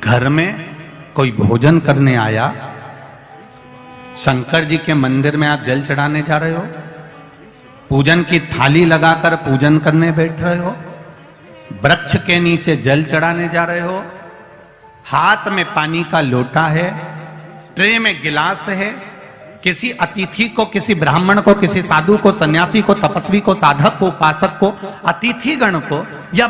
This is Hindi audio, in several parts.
घर में कोई भोजन करने आया, शंकर जी के मंदिर में आप जल चढ़ाने जा रहे हो, पूजन की थाली लगाकर पूजन करने बैठ रहे हो, वृक्ष के नीचे जल चढ़ाने जा रहे हो, हाथ में पानी का लोटा है, ट्रे में गिलास है, किसी अतिथि को, किसी ब्राह्मण को, किसी साधु को, सन्यासी को, तपस्वी को, साधक को, उपासक को, अतिथि गण को या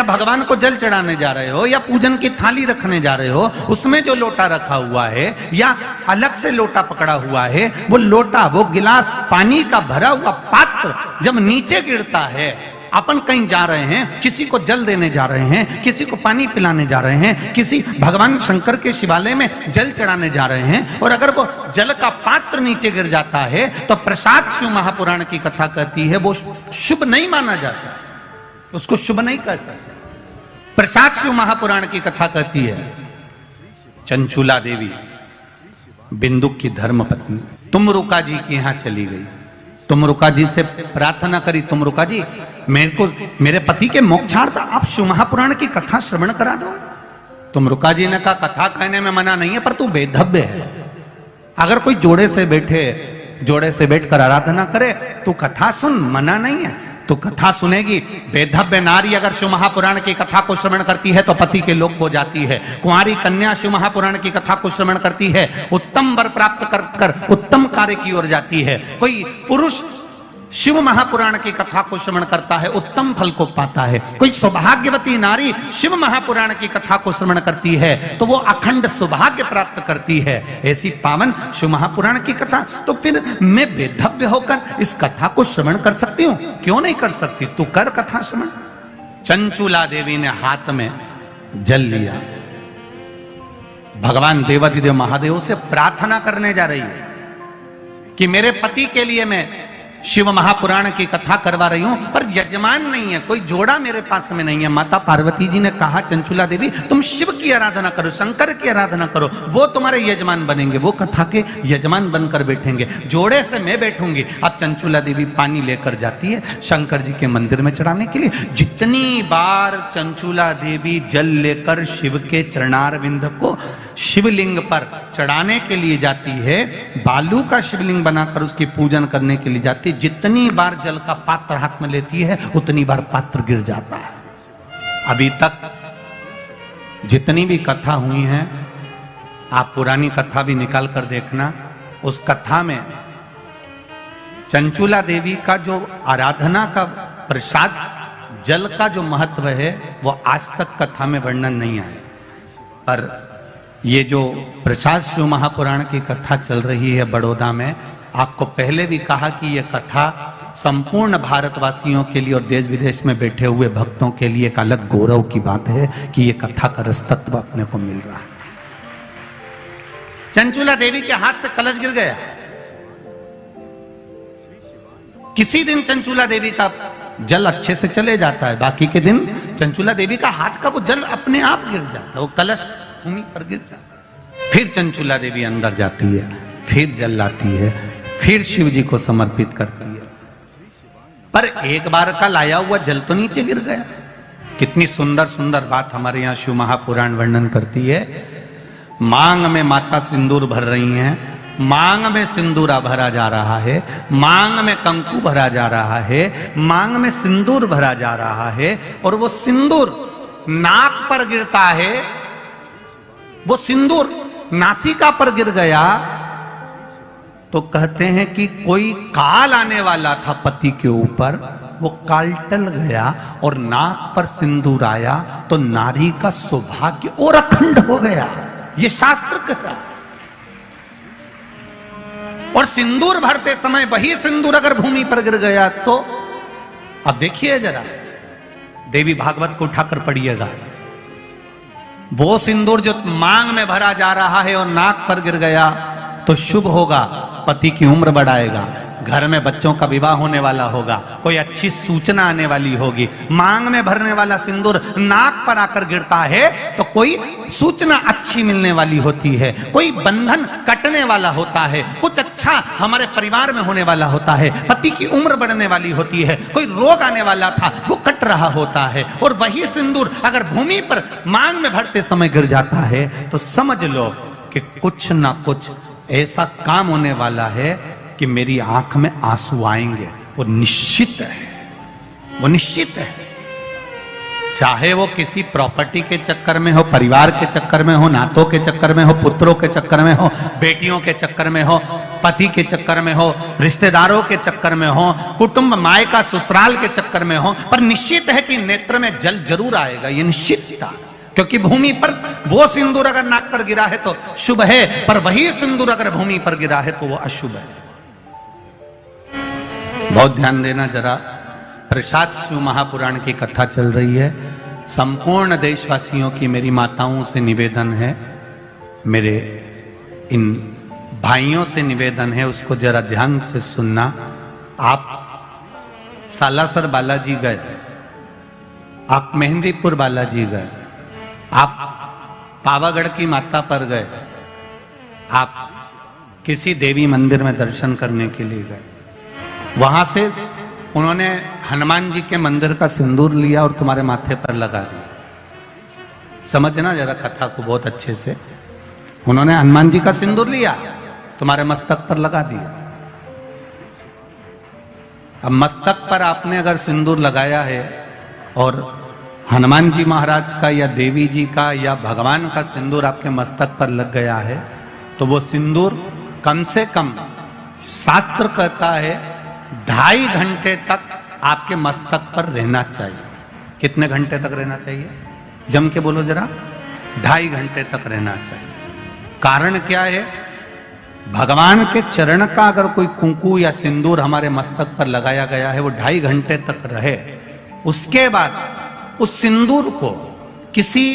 भगवान को जल चढ़ाने जा रहे हो, या पूजन की थाली रखने जा रहे हो, उसमें जो लोटा रखा हुआ है या अलग से लोटा पकड़ा हुआ है, वो लोटा, वो गिलास, पानी का भरा हुआ पात्र जब नीचे गिरता है, अपन कहीं जा रहे हैं, किसी को जल देने जा रहे हैं, किसी को पानी पिलाने जा रहे हैं, किसी भगवान शंकर के शिवालय में जल चढ़ाने जा रहे हैं, और अगर वो जल का पात्र नीचे गिर जाता है तो प्रसाद शिव महापुराण की कथा कहती है वो शुभ नहीं माना जाता, उसको शुभ नहीं कह सकते। प्रसाद शिव महापुराण की कथा कहती है चंचूला देवी, बिंदुक की धर्मपत्नी, तुमरुका जी के यहां चली गई, तुमरुका जी से प्रार्थना करी, तुमरुका जी मेरे पति के मोक्षार्थ आप शिव महापुराण की कथा श्रवण करा दो। तुमरुका जी ने कहा कथा कहने में मना नहीं है, पर तू बेधव्य है, अगर कोई जोड़े से बैठकर आराधना करे तू कथा सुन, मना नहीं है, तू कथा सुनेगी। बेधव्य नारी अगर शिव महापुराण की कथा को श्रवण करती है तो पति के लोक को जाती है, कुंवारी कन्या शिव महापुराण की कथा को श्रवण करती है, उत्तम वर प्राप्त कर उत्तम कार्य की ओर जाती है। कोई पुरुष शिव महापुराण की कथा को श्रवण करता है, उत्तम फल को पाता है। कोई सौभाग्यवती नारी शिव महापुराण की कथा को श्रवण करती है तो वो अखंड सौभाग्य प्राप्त करती है। ऐसी पावन शिव महापुराण की कथा, तो फिर मैं बेधव्य होकर इस कथा को श्रवण कर सकती हूँ, क्यों नहीं कर सकती? तू कर कथा श्रवण। चंचूला देवी ने हाथ में जल लिया, भगवान देवाधिदेव महादेव से प्रार्थना करने जा रही है कि मेरे पति के लिए मैं शिव महापुराण की कथा करवा रही हूं, पर यजमान नहीं है, कोई जोड़ा मेरे पास में नहीं है। माता पार्वती जी ने कहा चंचूला देवी तुम शिव की आराधना करो, शंकर की आराधना करो, वो तुम्हारे यजमान बनेंगे, वो कथा के यजमान बनकर बैठेंगे, जोड़े से मैं बैठूंगी। अब चंचूला देवी पानी लेकर जाती है शंकर जी के मंदिर में चढ़ाने के लिए। जितनी बार चंचूला देवी जल लेकर शिव के चरणारविंद को शिवलिंग पर चढ़ाने के लिए जाती है, बालू का शिवलिंग बनाकर उसकी पूजन करने के लिए जाती है, जितनी बार जल का पात्र हाथ में लेती है उतनी बार पात्र गिर जाता है। अभी तक जितनी भी कथा हुई हैं, आप पुरानी कथा भी निकाल कर देखना, उस कथा में चंचूला देवी का जो आराधना का प्रसाद जल का जो महत्व है वो आज तक कथा में वर्णन नहीं आया। पर ये जो प्रसाद शिव महापुराण की कथा चल रही है बड़ौदा में, आपको पहले भी कहा कि यह कथा संपूर्ण भारतवासियों के लिए और देश विदेश में बैठे हुए भक्तों के लिए एक अलग गौरव की बात है कि यह कथा का रसतत्व अपने को मिल रहा है। चंचूला देवी के हाथ से कलश गिर गया। किसी दिन चंचूला देवी का जल अच्छे से चले जाता है, बाकी के दिन चंचूला देवी का हाथ का वो जल अपने आप गिर जाता है, वो कलश भूमि पर गिर जाता। फिर चंचूला देवी अंदर जाती है, फिर जल लाती है, फिर शिव जी को समर्पित करती है, पर एक बार का लाया हुआ जल तो नीचे गिर गया। कितनी सुंदर सुंदर बात हमारे यहाँ शिव महापुराण वर्णन करती है। मांग में माता सिंदूर भर रही हैं, मांग में सिंदूरा भरा जा रहा है, मांग में कंकु भरा जा रहा है, मांग में सिंदूर भरा जा रहा है, और वो सिंदूर नाक पर गिरता है। वो सिंदूर नासिका पर गिर गया तो कहते हैं कि कोई काल आने वाला था पति के ऊपर, वो काल टल गया और नाक पर सिंदूर आया तो नारी का सौभाग्य और अखंड हो गया, ये शास्त्र कहता। और सिंदूर भरते समय वही सिंदूर अगर भूमि पर गिर गया तो अब देखिए जरा, देवी भागवत को उठाकर पढ़िएगा, वो सिंदूर जो मांग में भरा जा रहा है और नाक पर गिर गया तो शुभ होगा, पति की उम्र बढ़ाएगा, घर में बच्चों का विवाह होने वाला होगा, कोई अच्छी सूचना आने वाली होगी। मांग में भरने वाला सिंदूर नाक पर आकर गिरता है तो कोई सूचना अच्छी मिलने वाली होती है, कोई बंधन कटने वाला होता है, कुछ अच्छा हमारे परिवार में होने वाला होता है, पति की उम्र बढ़ने वाली होती है, कोई रोग आने वाला था वो कट रहा होता है, और वही सिंदूर अगर भूमि पर मांग में भरते समय गिर जाता है तो समझ लो कि कुछ ना कुछ ऐसा काम होने वाला है कि मेरी आंख में आंसू आएंगे। वो निश्चित है, वो निश्चित है। चाहे वो किसी प्रॉपर्टी के चक्कर में हो, परिवार के चक्कर में हो, नातों के चक्कर में हो, पुत्रों के चक्कर में हो, बेटियों के चक्कर में हो, पति के चक्कर में हो, रिश्तेदारों के चक्कर में हो, कुटुंब मायका ससुराल के चक्कर में हो, पर निश्चित है कि नेत्र में जल जरूर आएगा, ये निश्चित था। क्योंकि भूमि पर वो सिंदूर अगर नाक पर गिरा है तो शुभ है, पर वही सिंदूर अगर भूमि पर गिरा है तो वो अशुभ है। बहुत ध्यान देना जरा। प्रसाद शिव महापुराण की कथा चल रही है। संपूर्ण देशवासियों की मेरी माताओं से निवेदन है, मेरे इन भाइयों से निवेदन है, उसको जरा ध्यान से सुनना। आप सालासर बालाजी गए, आप मेहंदीपुर बालाजी गए, आप पावागढ़ की माता पर गए, आप किसी देवी मंदिर में दर्शन करने के लिए गए, वहां से उन्होंने हनुमान जी के मंदिर का सिंदूर लिया और तुम्हारे माथे पर लगा दिया। समझना जरा कथा को बहुत अच्छे से। उन्होंने हनुमान जी का सिंदूर लिया, तुम्हारे मस्तक पर लगा दिया। अब मस्तक पर आपने अगर सिंदूर लगाया है और हनुमान जी महाराज का या देवी जी का या भगवान का सिंदूर आपके मस्तक पर लग गया है, तो वो सिंदूर कम से कम शास्त्र कहता है 2.5 घंटे तक आपके मस्तक पर रहना चाहिए। कितने घंटे तक रहना चाहिए? जम के बोलो जरा। 2.5 घंटे तक रहना चाहिए। कारण क्या है? भगवान के चरण का अगर कोई कुंकू या सिंदूर हमारे मस्तक पर लगाया गया है, वो 2.5 घंटे तक रहे, उसके बाद उस सिंदूर को किसी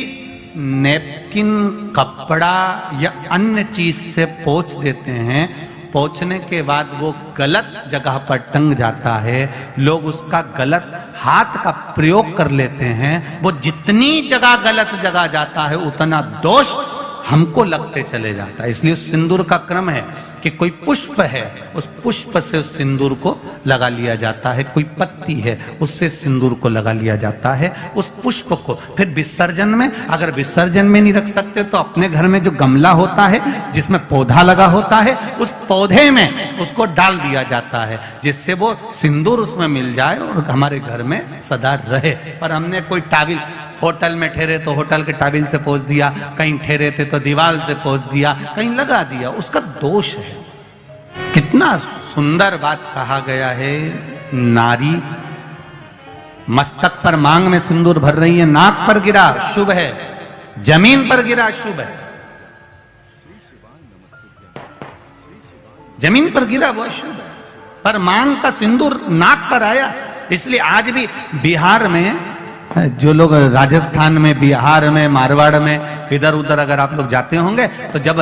नैपकिन, कपड़ा या अन्य चीज से पोंछ देते हैं। पोंछने के बाद वो गलत जगह पर टंग जाता है, लोग उसका गलत हाथ का प्रयोग कर लेते हैं। वो जितनी जगह गलत जगह जाता है उतना दोष हमको लगते चले जाता है। इसलिए उस सिंदूर का क्रम है कि कोई पुष्प है, उस पुष्प से उस सिंदूर को लगा लिया जाता है, कोई पत्ती है उससे सिंदूर को लगा लिया जाता है, उस पुष्प को फिर विसर्जन में, अगर विसर्जन में नहीं रख सकते तो अपने घर में जो गमला होता है जिसमें पौधा लगा होता है, उस पौधे में उसको डाल दिया जाता है, जिससे वो सिंदूर उसमें मिल जाए और हमारे घर में सदा रहे। पर हमने कोई टाविल, होटल में ठहरे तो होटल के टाविल से पोंछ दिया, कहीं ठहरे थे तो दीवार से पोंछ दिया, कहीं लगा दिया, उसका दोष है। कितना सुंदर बात कहा गया है। नारी मस्तक पर मांग में सिंदूर भर रही है, नाक पर गिरा शुभ है, जमीन पर गिरा शुभ है। जमीन पर गिरा वो अशुभ है, पर मांग का सिंदूर नाक पर आया। इसलिए आज भी बिहार में, जो लोग राजस्थान में, बिहार में, मारवाड़ में इधर उधर अगर आप लोग जाते होंगे तो जब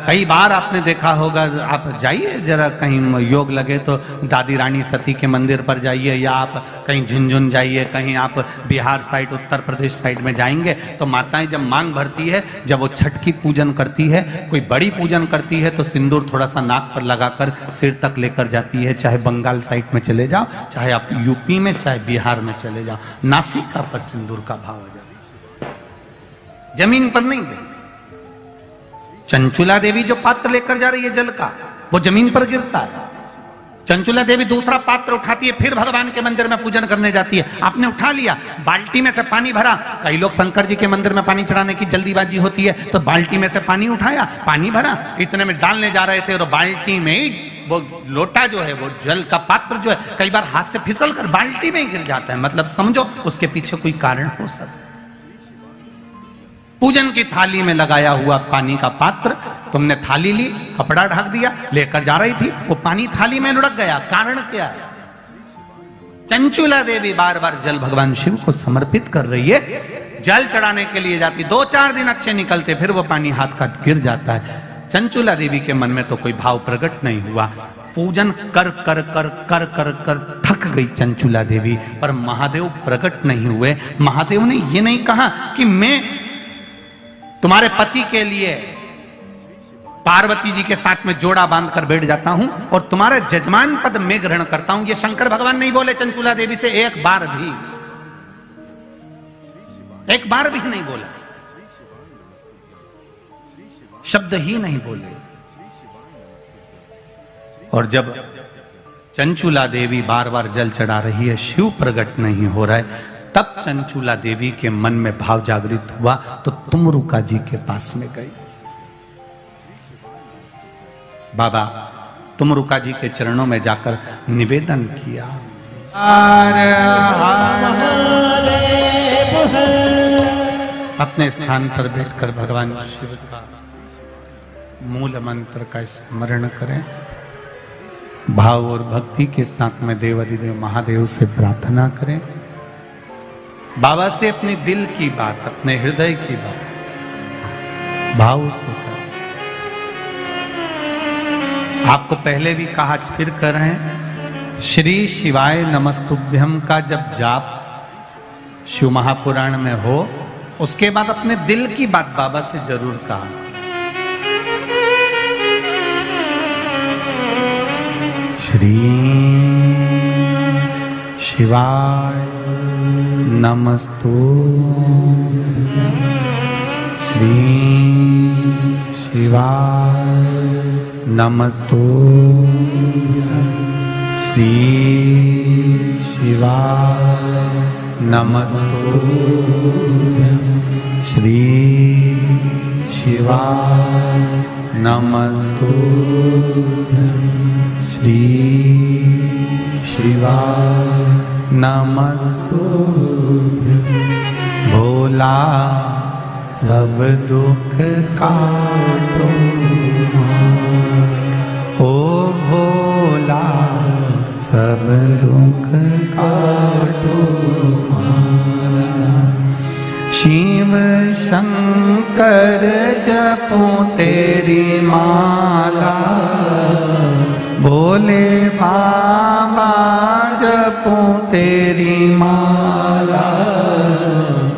कई बार आपने देखा होगा, आप जाइए जरा कहीं योग लगे तो दादी रानी सती के मंदिर पर जाइए, या आप कहीं झुंझुन जाइए, कहीं आप बिहार साइड, उत्तर प्रदेश साइड में जाएंगे तो माताएं जब मांग भरती है, जब वो छठ की पूजन करती है, कोई बड़ी पूजन करती है, तो सिंदूर थोड़ा सा नाक पर लगाकर सिर तक लेकर जाती है। चाहे बंगाल साइड में चले जाओ, चाहे आप यूपी में, चाहे बिहार में चले जाओ, नासिका पर सिंदूर का भाव आ जाए, जमीन पर नहीं गिरे। चंचुला देवी जो पात्र लेकर जा रही है जल का, वो जमीन पर गिरता है। चंचुला देवी दूसरा पात्र उठाती है, फिर भगवान के मंदिर में पूजन करने जाती है। आपने उठा लिया, बाल्टी में से पानी भरा, कई लोग शंकर जी के मंदिर में पानी चढ़ाने की जल्दीबाजी होती है तो बाल्टी में से पानी उठाया, पानी भरा, इतने में डालने जा रहे थे और बाल्टी में वो लोटा जो है, वो जल का पात्र जो है, कई बार हाथ से फिसल कर बाल्टी में गिर जाता है। मतलब समझो उसके पीछे कोई कारण हो सकता है। पूजन की थाली में लगाया हुआ पानी का पात्र, तुमने थाली ली, कपड़ा ढक दिया, लेकर जा रही थी, वो पानी थाली में लुढ़क गया। कारण क्या है? चंचुला देवी बार बार जल भगवान शिव को समर्पित कर रही है, जल चढ़ाने के लिए जाती, 2-4 दिन अच्छे निकलते, फिर वो पानी हाथ का गिर जाता है। चंचुला देवी के मन में तो कोई भाव प्रकट नहीं हुआ। पूजन कर कर कर कर कर कर थक गई चंचुला देवी, पर महादेव प्रकट नहीं हुए। महादेव ने ये नहीं कहा कि मैं तुम्हारे पति के लिए पार्वती जी के साथ में जोड़ा बांधकर बैठ जाता हूं और तुम्हारा जजमान पद में ग्रहण करता हूं। ये शंकर भगवान नहीं बोले चंचुला देवी से एक बार भी नहीं बोला, शब्द ही नहीं बोले। और जब चंचुला देवी बार बार जल चढ़ा रही है, शिव प्रकट नहीं हो रहा है, तब चंचुला देवी के मन में भाव जागृत हुआ तो तुमरुका जी के पास में गई। बाबा तुमरुका जी के चरणों में जाकर निवेदन किया, अपने स्थान पर बैठकर भगवान शिव का मूल मंत्र का स्मरण करें। भाव और भक्ति के साथ में देवाधिदेव महादेव से प्रार्थना करें। बाबा से अपने दिल की बात, अपने हृदय की बात भाव से करें। आपको पहले भी कहा, आज फिर कर रहे हैं, श्री शिवाय नमस्तुभ्यम का जब जाप शिव महापुराण में हो, उसके बाद अपने दिल की बात बाबा से जरूर कहा। श्री शिवाय नमस्तुभ्यं, श्री शिवाय नमस्तुभ्यं, श्री शिवाय नमस्तुभ्यं, श्री शिवाय नमस्तुभ्यं, श्री शिवाय नमस्तुभ्यं। भोला सब दुख काटो, ओ भोला सब दुख काटो। शिव शंकर जपो तेरी माला, भोले बाबा जपो तेरी माला।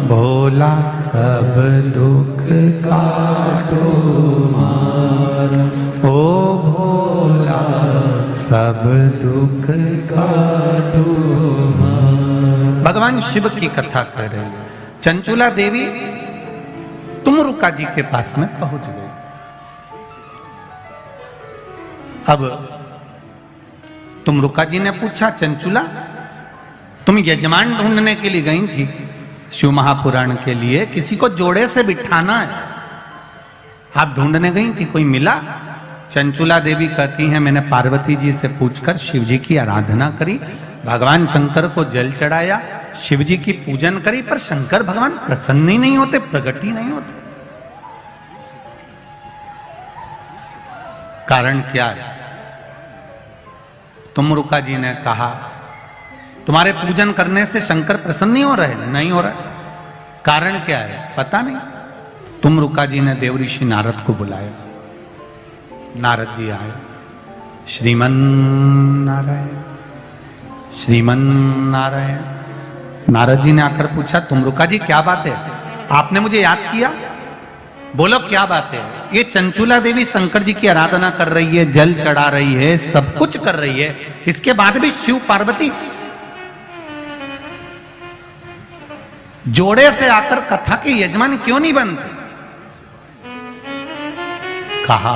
भोला सब दुख काटो मारा, ओ भोला सब दुख काटो मारा। भगवान शिव की कथा कर रहे हैं। चंचुला देवी तुमरुका जी के पास में पहुंच गई। अब तुमरुका जी ने पूछा, चंचुला तुम यजमान ढूंढने के लिए गई थी शिव महापुराण के लिए, किसी को जोड़े से बिठाना है, आप ढूंढने गई थी, कोई मिला? चंचुला देवी कहती हैं, मैंने पार्वती जी से पूछकर शिव जी की आराधना करी, भगवान शंकर को जल चढ़ाया, शिव जी की पूजन करी, पर शंकर भगवान प्रसन्न ही नहीं होते, प्रकट ही नहीं होते। कारण क्या है? तुमरुका जी ने कहा, तुम्हारे पूजन करने से शंकर प्रसन्न नहीं हो रहे? नहीं हो रहा। कारण क्या है? पता नहीं। तुमरुका जी ने देव ऋषि नारद को बुलाया। नारद जी आए। श्रीमन नारायण, श्रीमन नारायण। नारद जी ने आकर पूछा, तुमरुका जी क्या बात है, आपने मुझे याद किया? बोलो क्या बात है? ये चंचुला देवी शंकर जी की आराधना कर रही है, जल चढ़ा रही है, सब कुछ कर रही है, इसके बाद भी शिव पार्वती जोड़े से आकर कथा के यजमान क्यों नहीं बनते? कहा,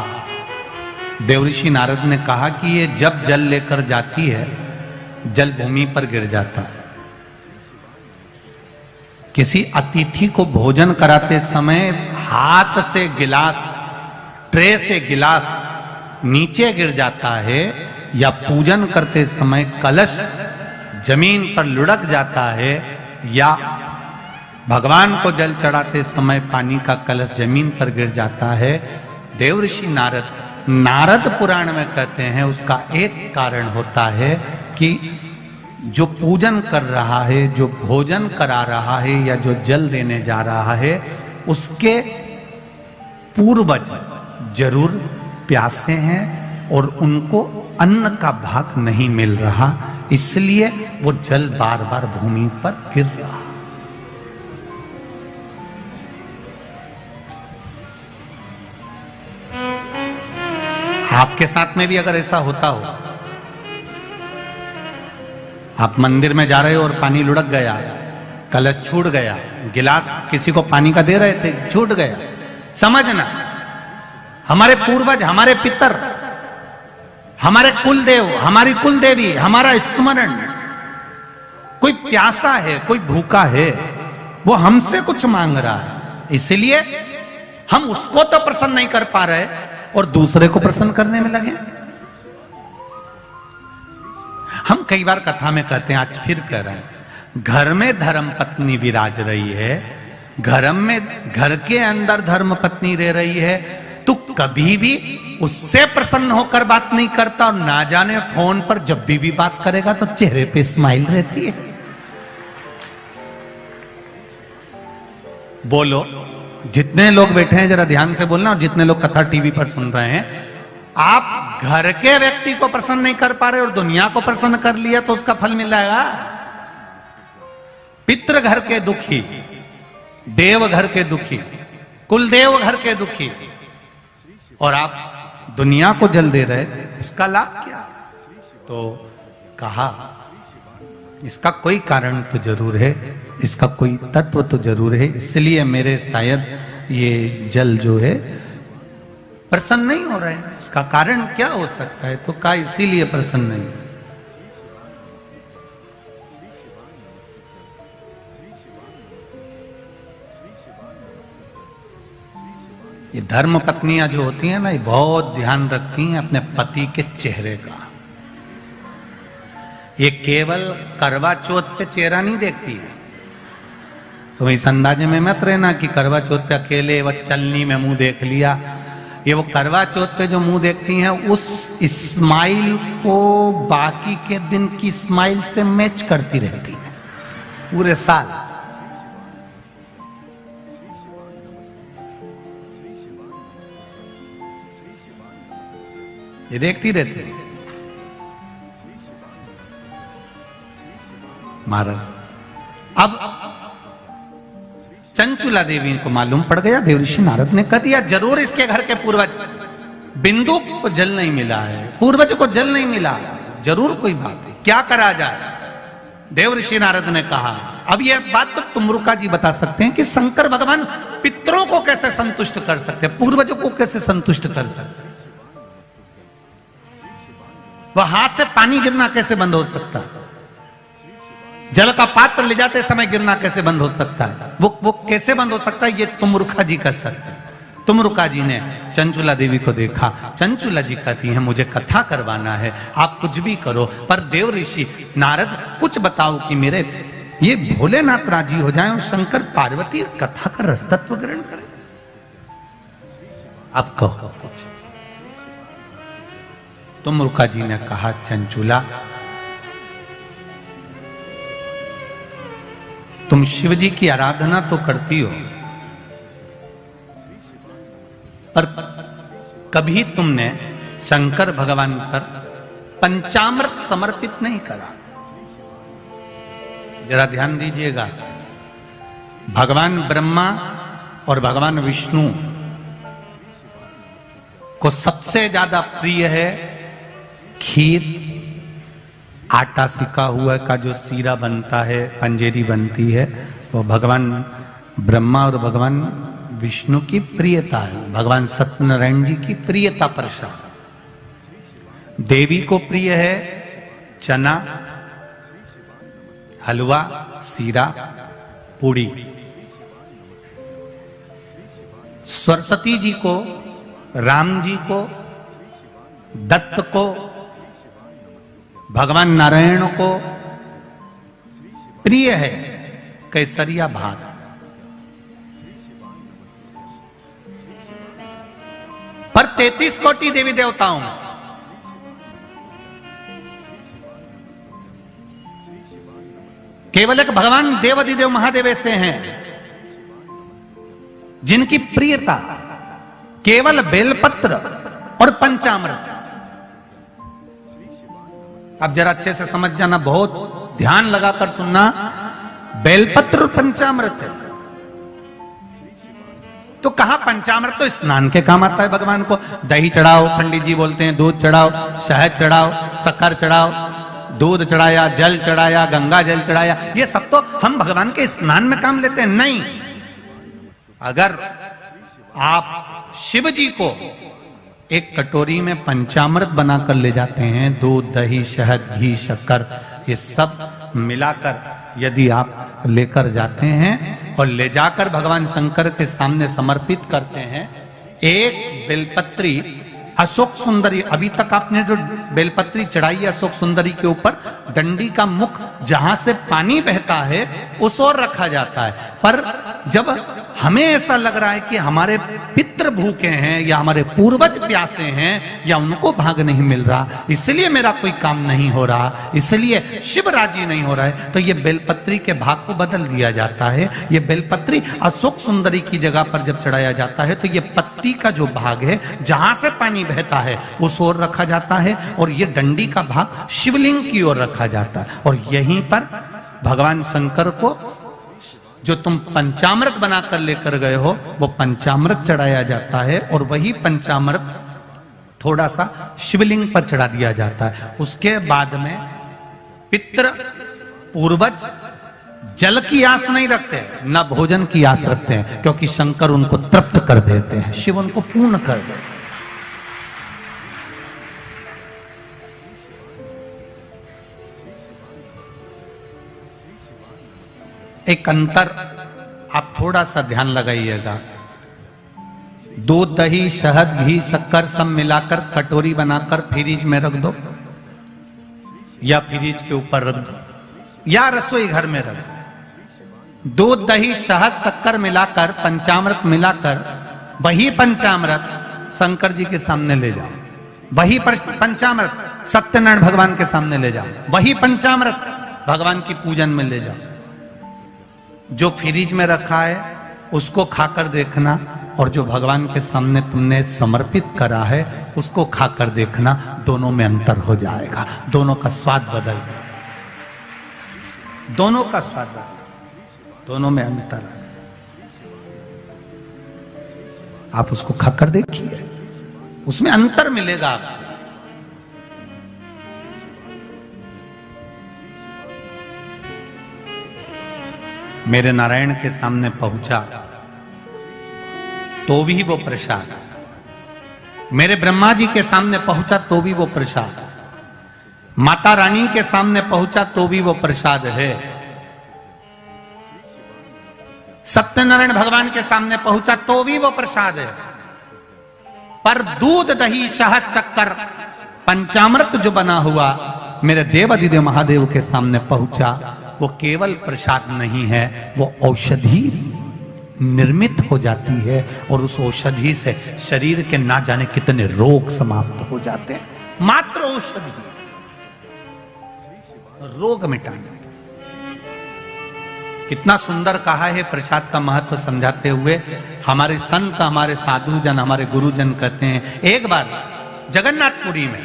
देवऋषि नारद ने कहा कि ये जब जल लेकर जाती है, जल भूमि पर गिर जाता है। किसी अतिथि को भोजन कराते समय हाथ से गिलास, ट्रे से गिलास नीचे गिर जाता है, या पूजन करते समय कलश जमीन पर लुढ़क जाता है, या भगवान को जल चढ़ाते समय पानी का कलश जमीन पर गिर जाता है। देवऋषि नारद पुराण में कहते हैं, उसका एक कारण होता है कि जो पूजन कर रहा है, जो भोजन करा रहा है, या जो जल देने जा रहा है, उसके पूर्वज जरूर प्यासे हैं और उनको अन्न का भाग नहीं मिल रहा, इसलिए वो जल बार बार भूमि पर गिर रहा। आपके साथ में भी अगर ऐसा होता हो, आप मंदिर में जा रहे हो और पानी लुढ़क गया, कलश छूट गया, गिलास किसी को पानी का दे रहे थे, छूट गया, समझना हमारे पूर्वज, हमारे पितर, हमारे कुलदेव, हमारी कुलदेवी, हमारा स्मरण, कोई प्यासा है, कोई भूखा है, वो हमसे कुछ मांग रहा है, इसलिए हम उसको तो प्रसन्न नहीं कर पा रहे और दूसरे को प्रसन्न करने में लगे। हम कई बार कथा में कहते हैं, आज फिर कह रहे हैं, घर में धर्म पत्नी विराज रही है, घर के अंदर धर्म पत्नी रह रही है, तू कभी भी उससे प्रसन्न होकर बात नहीं करता और ना जाने फोन पर जब भी बात करेगा तो चेहरे पे स्माइल रहती है। बोलो, जितने लोग बैठे हैं जरा ध्यान से बोलना, और जितने लोग कथा टीवी पर सुन रहे हैं, आप घर के व्यक्ति को प्रसन्न नहीं कर पा रहे और दुनिया को प्रसन्न कर लिया तो उसका फल मिल जाएगा। पितृ घर के दुखी, देव घर के दुखी, कुलदेव घर के दुखी, और आप दुनिया को जल दे रहे, उसका लाभ क्या? तो कहा इसका कोई कारण तो जरूर है, इसका कोई तत्व तो जरूर है, इसलिए मेरे शायद ये जल जो है प्रसन्न नहीं हो रहे हैं। उसका कारण क्या हो सकता है? तो कहा इसीलिए प्रसन्न नहीं। ये धर्म पत्नियां जो होती हैं ना, ये बहुत ध्यान रखती हैं अपने पति के चेहरे का। ये केवल करवा चौथ पे चेहरा नहीं देखती है। तो इस अंदाजे में मत रहना कि करवा चौथ पे अकेले वह चलनी में मुंह देख लिया। ये वो करवा चौथ पे जो मुंह देखती हैं, उस स्माइल को बाकी के दिन की स्माइल से मैच करती रहती है पूरे साल। ये देखती रहती है। महाराज, अब चंचुला देवी को मालूम पड़ गया, देवऋषि नारद ने कह दिया जरूर इसके घर के पूर्वज बिंदु को जल नहीं मिला है, पूर्वज को जल नहीं मिला, जरूर कोई बात है, क्या करा जाए? देवऋषि नारद ने कहा, अब यह बात तो तुमरुका जी बता सकते हैं कि शंकर भगवान पितरों को कैसे संतुष्ट कर सकते हैं, पूर्वजों को कैसे संतुष्ट कर सकते हैं? वह हाथ से पानी गिरना कैसे बंद हो सकता है? जल का पात्र ले जाते समय गिरना कैसे बंद हो सकता है? वो कैसे बंद हो सकता है? ये तुमरुका जी कर सकते हैं। तुमरुका जी ने चंचुला देवी को देखा। चंचुला जी कहती हैं मुझे कथा करवाना है, आप कुछ भी करो, पर देव ऋषि नारद कुछ बताओ कि मेरे ये भोलेनाथ राजी हो जाए और शंकर पार्वती कथा का रसतत्व ग्रहण करें। अब कहो कुछ। तुमरुका जी ने कहा, चंचुला तुम शिव जी की आराधना तो करती हो, पर कभी तुमने शंकर भगवान पर पंचामृत समर्पित नहीं करा। जरा ध्यान दीजिएगा, भगवान ब्रह्मा और भगवान विष्णु को सबसे ज्यादा प्रिय है खीर, आटा सिका हुआ का जो सीरा बनता है, पंजेरी बनती है, वो भगवान ब्रह्मा और भगवान विष्णु की प्रियता है, भगवान सत्यनारायण जी की प्रियता प्रसाद। देवी को प्रिय है चना, हलवा, सीरा, पूड़ी। सरस्वती जी को, राम जी को, दत्त को, भगवान नारायण को प्रिय है केसरिया भात। पर 33 कोटि देवी देवताओं में केवल एक भगवान देवाधिदेव महादेव ऐसे हैं जिनकी प्रियता केवल बेलपत्र और पंचामृत। अब जरा अच्छे से समझ जाना, बहुत ध्यान लगाकर सुनना, बेलपत्र और पंचामृत है। तो कहा पंचामृत तो स्नान के काम आता है भगवान को। दही चढ़ाओ, पंडित जी बोलते हैं दूध चढ़ाओ, शहद चढ़ाओ, शक्कर चढ़ाओ, दूध चढ़ाया, जल चढ़ाया, गंगा जल चढ़ाया, ये सब तो हम भगवान के स्नान में काम लेते हैं। नहीं, अगर आप शिव जी को एक कटोरी में पंचामृत बनाकर ले जाते हैं, दूध, दही, शहद, घी, शक्कर, ये सब मिलाकर यदि आप लेकर जाते हैं और ले जाकर भगवान शंकर के सामने समर्पित करते हैं, एक बेलपत्री अशोक सुंदरी, अभी तक आपने जो बेलपत्री चढ़ाई है अशोक सुंदरी के ऊपर, डंडी का मुख जहां से पानी बहता है उस ओर रखा जाता है। पर जब हमें ऐसा लग रहा है कि हमारे पितृ भूखे हैं या हमारे पूर्वज प्यासे हैं या उनको भाग नहीं मिल रहा, इसलिए मेरा कोई काम नहीं हो रहा, इसलिए शिव राजी नहीं हो रहा है, तो ये बेलपत्री के भाग को बदल दिया जाता है। ये बेलपत्री अशोक सुंदरी की जगह पर जब चढ़ाया जाता है तो ये पत्ती का जो भाग है जहां से पानी बहता है उस ओर रखा जाता है, और ये डंडी का भाग शिवलिंग की ओर रखा जाता है। और यहीं पर भगवान शंकर को जो तुम पंचामृत बनाकर लेकर गए हो वो पंचामृत चढ़ाया जाता है, और वही पंचामृत थोड़ा सा शिवलिंग पर चढ़ा दिया जाता है। उसके बाद में पितृ पूर्वज जल की आस नहीं रखते, न भोजन की आस रखते हैं, क्योंकि शंकर उनको तृप्त कर देते हैं, शिव उनको पूर्ण कर देते हैं। एक अंतर आप थोड़ा सा ध्यान लगाइएगा। दूध, दही, शहद, घी, शक्कर सब मिलाकर कटोरी बनाकर फ्रिज में रख दो, या फ्रिज के ऊपर रख दो, या रसोई घर में रख दो। दूध, दही, शहद, शक्कर मिलाकर, पंचामृत मिलाकर, वही पंचामृत शंकर जी के सामने ले जाओ, वही पंचामृत सत्यनारायण भगवान के सामने ले जाओ, वही पंचामृत भगवान की पूजन में ले जाओ। जो फ्रिज में रखा है उसको खाकर देखना, और जो भगवान के सामने तुमने समर्पित करा है उसको खाकर देखना, दोनों में अंतर हो जाएगा, दोनों का स्वाद बदल, दोनों का स्वाद बदल, दोनों में अंतर है। आप उसको खाकर देखिए, उसमें अंतर मिलेगा आपको। मेरे नारायण के सामने पहुंचा तो भी वो प्रसाद, मेरे ब्रह्मा जी के सामने पहुंचा तो भी वो प्रसाद, माता रानी के सामने पहुंचा तो भी वो प्रसाद है, सत्यनारायण भगवान के सामने पहुंचा तो भी वो प्रसाद है। पर दूध, दही, शहद, शक्कर, पंचामृत जो बना हुआ मेरे देव अधिदेव महादेव के सामने पहुंचा, वो केवल प्रसाद नहीं है, वो औषधि निर्मित हो जाती है, और उस औषधि से शरीर के ना जाने कितने रोग समाप्त हो जाते हैं। मात्र औषधि रोग मिटाने। कितना सुंदर कहा है प्रसाद का महत्व समझाते हुए हमारे संत, हमारे साधु जन, हमारे गुरुजन कहते हैं, एक बार जगन्नाथपुरी में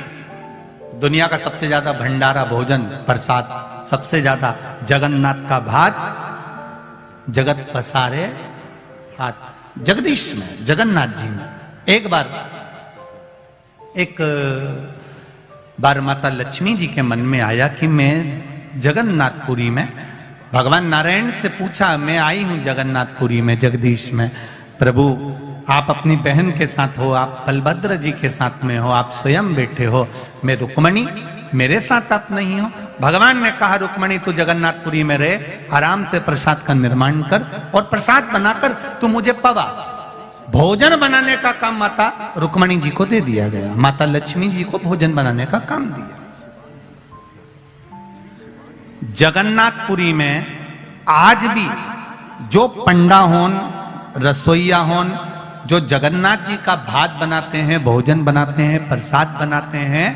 दुनिया का सबसे ज्यादा भंडारा भोजन प्रसाद, सबसे ज्यादा जगन्नाथ का भात, जगत पसारे हाथ, जगदीश में, जगन्नाथ जी में। एक बार माता लक्ष्मी जी के मन में आया कि मैं जगन्नाथपुरी में, भगवान नारायण से पूछा, मैं आई हूं जगन्नाथपुरी में, जगदीश में, प्रभु आप अपनी बहन के साथ हो, आप बलभद्र जी के साथ में हो, आप स्वयं बैठे हो, मैं रुक्मणी, मेरे साथ आप नहीं हो। भगवान ने कहा, रुक्मणी तू जगन्नाथपुरी में रहे, आराम से प्रसाद का निर्माण कर, और प्रसाद बनाकर तू मुझे पवा। भोजन बनाने का काम माता रुक्मणी जी को दे दिया गया, माता लक्ष्मी जी को भोजन बनाने का काम दिया। जगन्नाथपुरी में आज भी जो पंडा होन, रसोईया होन, जो जगन्नाथ जी का भात बनाते हैं, भोजन बनाते हैं, प्रसाद बनाते हैं,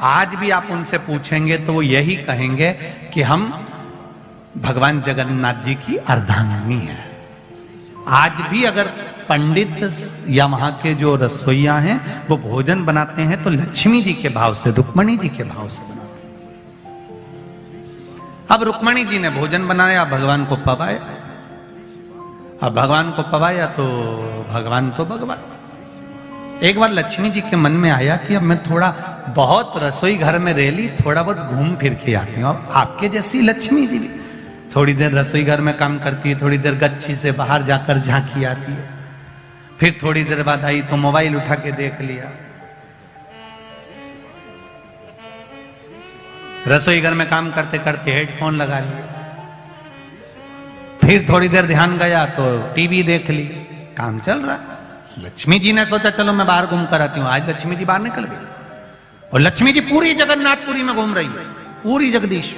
आज भी आप उनसे पूछेंगे तो वो यही कहेंगे कि हम भगवान जगन्नाथ जी की अर्धांगिनी है। आज भी अगर पंडित या वहां के जो रसोईया हैं वो भोजन बनाते हैं तो लक्ष्मी जी के भाव से, रुक्मणी जी के भाव से बनाते हैं। अब रुक्मणी जी ने भोजन बनाया, भगवान को पवाया। अब भगवान को पवाया तो भगवान तो भगवान। एक बार लक्ष्मी जी के मन में आया कि अब मैं थोड़ा बहुत रसोई घर में रह ली, थोड़ा बहुत घूम फिर के आती हूँ। अब आपके जैसी लक्ष्मी जी भी थोड़ी देर रसोई घर में काम करती है, थोड़ी देर गच्छी से बाहर जाकर झांकी आती है, फिर थोड़ी देर बाद आई तो मोबाइल उठा के देख लिया, रसोई घर में काम करते करते हेडफोन लगा लिया, फिर थोड़ी देर ध्यान गया तो टीवी देख ली, काम चल रहा है। लक्ष्मी जी ने सोचा चलो मैं बाहर घूम कर आती हूँ। आज लक्ष्मी जी बाहर निकल गई और लक्ष्मी जी पूरी जगन्नाथपुरी में घूम रही है, पूरी जगदीश।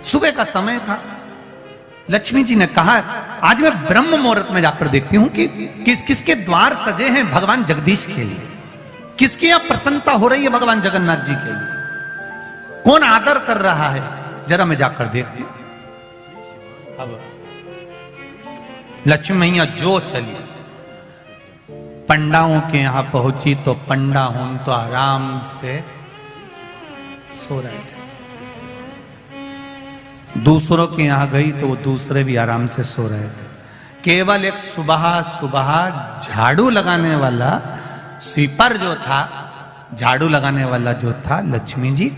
सुबह का समय था। लक्ष्मी जी ने कहा आज मैं ब्रह्म मुहूर्त में जाकर देखती हूं कि किसके द्वार सजे हैं भगवान जगदीश के लिए, किसकी यहां प्रसन्नता हो रही है भगवान जगन्नाथ जी के लिए, कौन आदर कर रहा है, जरा मैं जाकर देखती हूं। अब लक्ष्मी मैया जो चली, पंडाओं के यहां पहुंची तो पंडा हूं तो आराम से सो रहे थे। दूसरों के यहां गई तो वो दूसरे भी आराम से सो रहे थे। केवल एक सुबह सुबह झाड़ू लगाने वाला स्वीपर जो था, झाड़ू लगाने वाला जो था लक्ष्मी जी,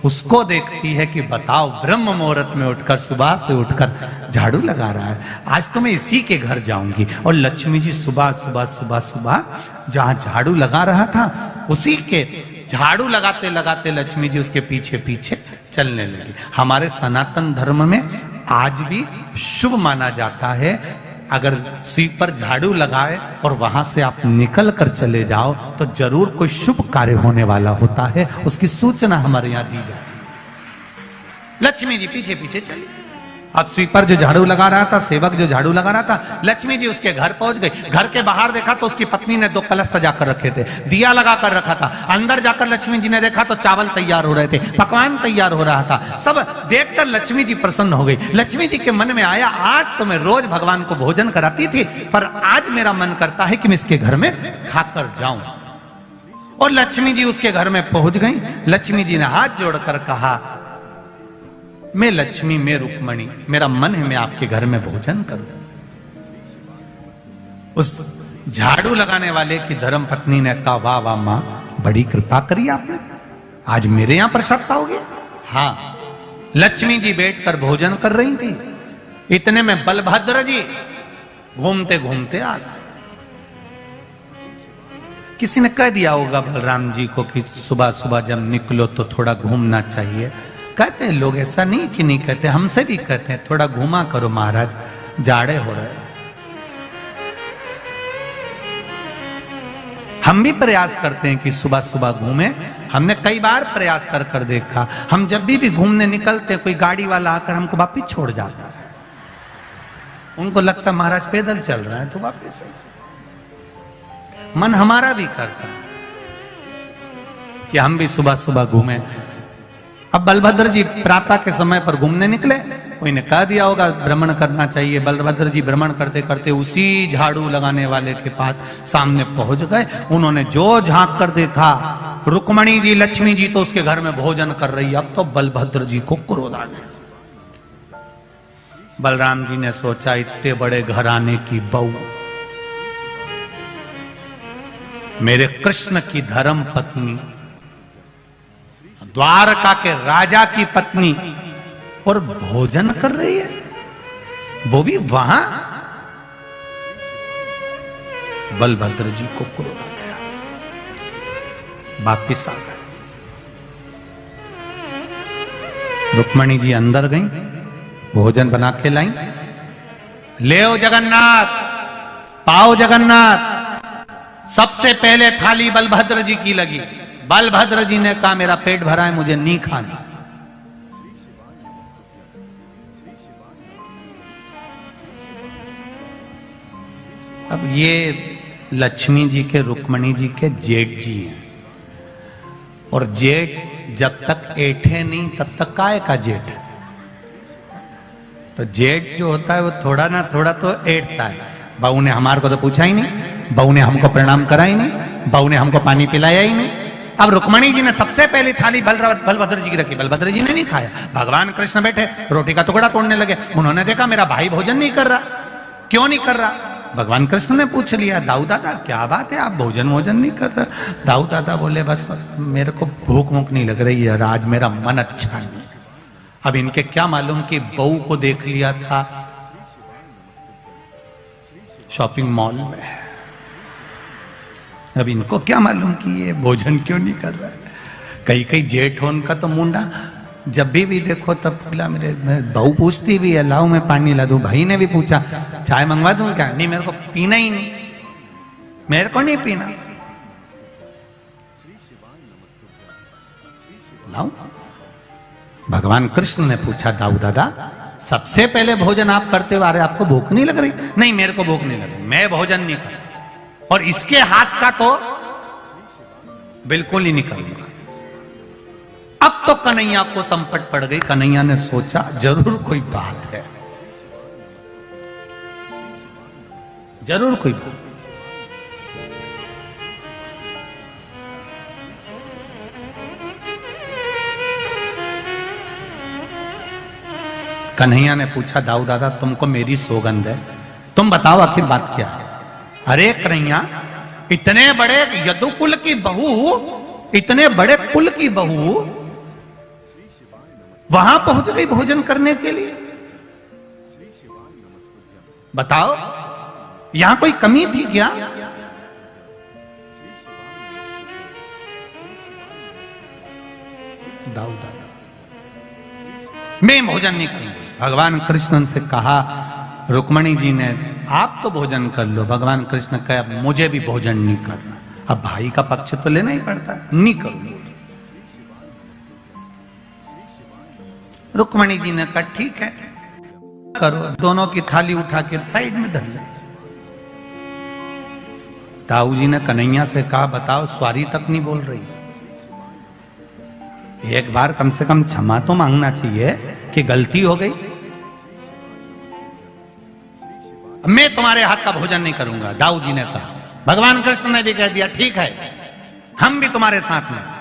उसको देखती है कि बताओ ब्रह्म मुहूर्त में उठकर, सुबह से उठकर झाड़ू लगा रहा है, आज तो मैं इसी के घर जाऊंगी। और लक्ष्मी जी सुबह सुबह सुबह सुबह जहां झाड़ू लगा रहा था उसी के झाड़ू लगाते लगाते लक्ष्मी जी उसके पीछे पीछे चलने लगी। हमारे सनातन धर्म में आज भी शुभ माना जाता है अगर स्वीपर झाड़ू लगाए और वहां से आप निकल कर चले जाओ तो जरूर कोई शुभ कार्य होने वाला होता है, उसकी सूचना हमारे यहां दी जाती। लक्ष्मी जी पीछे पीछे चली। अब स्वीपर जो झाड़ू लगा रहा था, सेवक जो झाड़ू लगा रहा था, लक्ष्मी जी उसके घर पहुंच गई। घर के बाहर देखा तो उसकी पत्नी ने 2 कलश सजा कर रखे थे, दिया लगा कर रखा था। अंदर जाकर लक्ष्मी जी ने देखा तो चावल तैयार हो रहे थे, पकवान तैयार हो रहा था। सब देखकर लक्ष्मी जी प्रसन्न हो गई। लक्ष्मी जी के मन में आया आज तो मैं रोज भगवान को भोजन कराती थी, पर आज मेरा मन करता है कि मैं इसके घर में खाकर जाऊं। और लक्ष्मी जी उसके घर में पहुंच गई। लक्ष्मी जी ने हाथ जोड़कर कहा मैं लक्ष्मी, मैं रुक्मणी, मेरा मन है मैं आपके घर में भोजन करूं। उस झाड़ू लगाने वाले की धर्म पत्नी ने कहा वाह वाह मां, बड़ी कृपा करी आपने, आज मेरे यहां प्रसाद पाओगे। हाँ, लक्ष्मी जी बैठकर भोजन कर रही थी, इतने में बलभद्र जी घूमते घूमते आ गए। किसी ने कह दिया होगा बलराम जी को कि सुबह सुबह जब निकलो तो थोड़ा घूमना चाहिए। कहते हैं लोग, ऐसा नहीं कि नहीं कहते, हमसे भी कहते हैं थोड़ा घूमा करो महाराज, जाड़े हो रहे। हम भी प्रयास करते हैं कि सुबह सुबह घूमें। हमने कई बार प्रयास कर कर देखा, हम जब भी घूमने निकलते कोई गाड़ी वाला आकर हमको वापिस छोड़ जाता है। उनको लगता महाराज पैदल चल रहा है तो वापिस। मन हमारा भी करता है कि हम भी सुबह सुबह घूमें। अब बलभद्र जी प्रातः के समय पर घूमने निकले, कोई ने कह दिया होगा भ्रमण करना चाहिए। बलभद्र जी भ्रमण करते करते उसी झाड़ू लगाने वाले के पास सामने पहुंच गए। उन्होंने जो झांक कर देखा, रुक्मणी जी लक्ष्मी जी तो उसके घर में भोजन कर रही। अब तो बलभद्र जी को क्रोध आ गया। बलराम जी ने सोचा इतने बड़े घराने की बहू, मेरे कृष्ण की धर्म पत्नी, द्वारका के राजा की पत्नी, और भोजन कर रही है, वो भी वहां। बलभद्र जी को क्रोध आ गया, वापिस आ गए। रुक्मणी जी अंदर गई, भोजन बना के लाई। ले आओ जगन्नाथ, पाओ जगन्नाथ। सबसे पहले थाली बलभद्र जी की लगी। बलभद्र जी ने कहा मेरा पेट भरा है, मुझे नहीं खाना। अब ये लक्ष्मी जी के, रुक्मणी जी के जेठ जी हैं, और जेठ जब तक ऐठे नहीं तब तक काय का जेठ। तो जेठ जो होता है वो थोड़ा ना थोड़ा तो ऐठता है। बहू ने हमारे को तो पूछा ही नहीं, बहू ने हमको प्रणाम करा ही नहीं, बहू ने हमको पानी पिलाया ही नहीं। अब रुक्मणी जी ने सबसे पहली थाली बलभद्र जी की रखी, बलभद्र जी ने नहीं खाया। भगवान कृष्ण बैठे रोटी का टुकड़ा तोड़ने लगे, उन्होंने देखा मेरा भाई भोजन नहीं कर रहा, क्यों नहीं कर रहा? भगवान कृष्ण ने पूछ लिया, दाऊ दादा क्या बात है, आप भोजन नहीं कर रहे? दाऊ दादा बोले, बस मेरे को भूख नहीं लग रही है, आज मेरा मन अच्छा नहीं। अब इनके क्या मालूम कि बहू को देख लिया था शॉपिंग मॉल में, अब इनको क्या मालूम कि ये भोजन क्यों नहीं कर रहा है। कई जेठ हो उनका तो मुंडा, जब भी देखो तब फूला। मेरे बहू पूछती भी है, लाओ मैं पानी ला दूं। भाई ने भी पूछा चाय मंगवा दूं क्या? नहीं, मेरे को पीना ही नहीं, मेरे को नहीं पीना। लाओ। भगवान कृष्ण ने पूछा, दाऊ दादा सबसे पहले भोजन आप करते हो, अरे आपको भूख नहीं लग रही? नहीं, मेरे को भूख नहीं लग रही, मैं भोजन नहीं कर, और इसके हाथ का तो बिल्कुल ही नहीं करूंगा। अब तो कन्हैया को संकट पड़ गई। कन्हैया ने सोचा जरूर कोई बात है, जरूर कोई बात। कन्हैया ने पूछा, दाऊ दादा तुमको मेरी सौगंध है, तुम बताओ आखिर बात क्या है? अरे कन्हैया, इतने बड़े यदुकुल की बहू, इतने बड़े कुल की बहू वहां पहुंच गई भोजन करने के लिए, बताओ यहां कोई कमी थी क्या? दाऊ दादा मैं भोजन नहीं करूंगा। भगवान कृष्ण से कहा, रुक्मणी जी ने आप तो भोजन कर लो। भगवान कृष्ण कहा मुझे भी भोजन नहीं करना, अब भाई का पक्ष तो लेना ही पड़ता है, नहीं करूंगा। रुक्मणी जी ने कहा ठीक है करो। दोनों की थाली उठा के साइड में धर ली। ताऊ जी ने कन्हैया से कहा, बताओ स्वारी तक नहीं बोल रही, एक बार कम से कम क्षमा तो मांगना चाहिए कि गलती हो गई, मैं तुम्हारे हाथ का भोजन नहीं करूंगा। दाऊ जी ने कहा। भगवान कृष्ण ने भी कह दिया ठीक है, हम भी तुम्हारे साथ में।